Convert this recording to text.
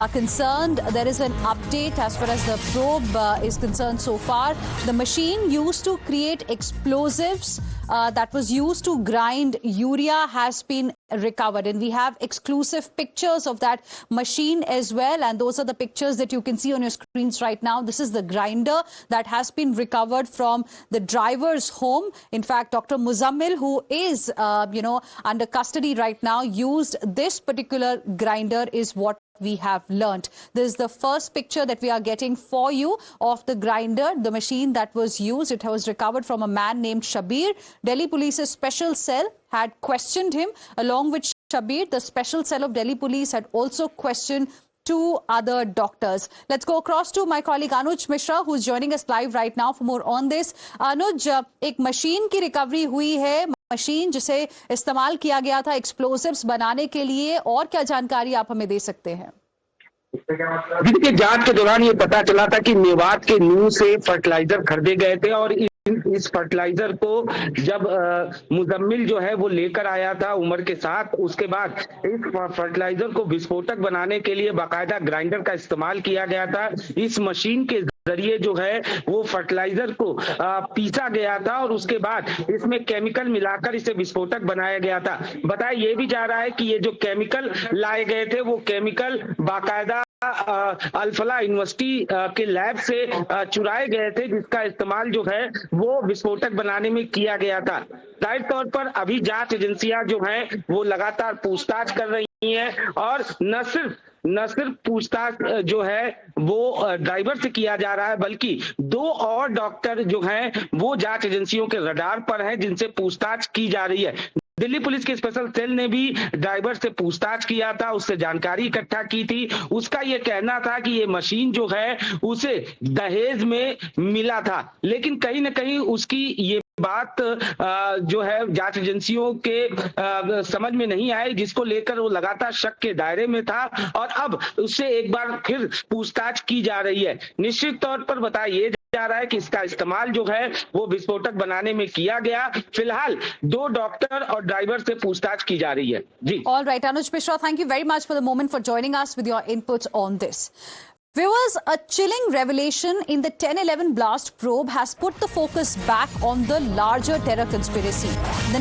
are concerned. There is an update as far as the probe is concerned so far. The machine used to create explosives that was used to grind urea has been recovered, and we have exclusive pictures of that machine as well, and those are the pictures that you can see on your screens right now. This is the grinder that has been recovered from the driver's home. In fact, Dr. Muzammil, who is under custody right now, used this particular grinder is what we have learnt. This is the first picture that we are getting for you of the grinder, the machine that was used. It was recovered from a man named Shabir. Delhi Police's special cell had questioned him. Along with Shabir, the special cell of Delhi Police had also questioned two other doctors. Let's go across to my colleague Anuj Mishra, who's joining us live right now for more on this. Anuj, एक machine की recovery हुई है, machine जिसे इस्तेमाल किया गया था explosives बनाने के लिए, और क्या जानकारी आप हमें दे सकते हैं? देखिए, जांच के दौरान ये पता चला था कि मेवात के नूह से फर्टिलाइजर खरीदे गए थे, और इस फर्टिलाइजर को जब मुजम्मिल जो है वो लेकर आया था उमर के साथ, उसके बाद इस फर्टिलाइजर को विस्फोटक बनाने के लिए बाकायदा ग्राइंडर का इस्तेमाल किया गया था। इस मशीन के जरिए जो है वो फर्टिलाइजर को पीसा गया था और उसके बाद इसमें केमिकल मिलाकर इसे विस्फोटक बनाया गया था। बताया ये भी जा रहा है कि ये जो केमिकल लाए गए थे वो केमिकल बाकायदा अल-फलाह यूनिवर्सिटी के लैब से चुराए गए थे, जिसका इस्तेमाल जो है वो विस्फोटक बनाने में किया गया था। जाहिर तौर पर अभी जांच एजेंसियां जो हैं वो लगातार पूछताछ कर रही हैं, और न सिर्फ पूछताछ जो है वो ड्राइवर से किया जा रहा है, बल्कि दो और डॉक्टर जो हैं वो जांच एजेंसियों के रडार पर हैं, जिनसे पूछताछ की जा रही है। दिल्ली पुलिस के स्पेशल सेल ने भी ड्राइवर से पूछताछ किया था, उससे जानकारी इकट्ठा की थी। उसका ये कहना था कि ये मशीन जो है उसे दहेज में मिला था, लेकिन कहीं न कहीं उसकी ये बात जो है जांच एजेंसियों के समझ में नहीं आई, जिसको लेकर वो लगातार शक के दायरे में था, और अब उससे एक बार फिर पूछताछ की जा रही है। निश्चित तौर पर बताइए जा रहा है कि इसका इस्तेमाल जो है वो विस्फोटक बनाने में किया गया। फिलहाल दो डॉक्टर और ड्राइवर से पूछताछ की जा रही है। जी, all right Anuj Mishra, thank you very much for the moment for joining us with your inputs on this. Viewers, a chilling revelation in the 10/11 blast probe has put the focus back on the larger terror conspiracy. The